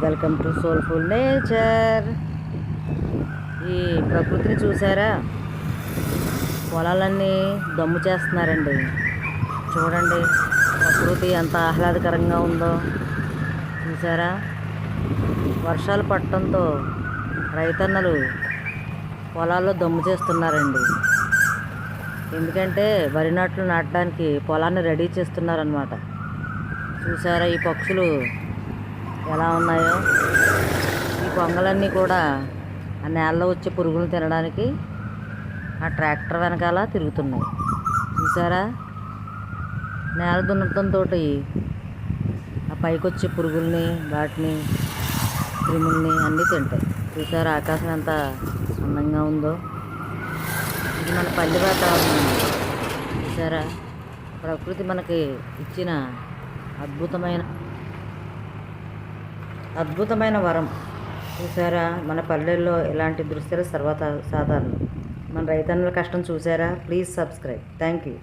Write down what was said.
Welcome to soulful nature. ఈ ప్రకృతిని చూసారా? పొలాలన్నీ దమ్ము చేస్తున్నారండి. చూడండి ప్రకృతి ఎంత ఆహ్లాదకరంగా ఉందో చూసారా? వర్షాలు పడటంతో రైతన్నలు పొలాల్లో దమ్ము చేస్తున్నారండి. ఎందుకంటే వరి నాట్లు నాటడానికి పొలాన్ని రెడీ చేస్తున్నారనమాట. చూసారా ఈ పక్షులు ఎలా ఉన్నాయో? ఈ కొంగలన్నీ కూడా ఆ నేలలో వచ్చే పురుగులు తినడానికి ఆ ట్రాక్టర్ వెనకాల తిరుగుతున్నాయి. చూసారా? నేల దున్నటంతో ఆ పైకి వచ్చే పురుగుల్ని, వాటిని, క్రిముల్ని అన్నీ తింటాయి. చూసారా ఆకాశం ఎంత అందంగా ఉందో? ఇది మన పల్లె వాతావరణం. చూసారా? ప్రకృతి మనకి ఇచ్చిన అద్భుతమైన వరం. చూసారా? మన పల్లెల్లో ఇలాంటి దృశ్యాలు సాధారణం. మన రైతన్నల కష్టం చూసారా? Please subscribe. Thank you.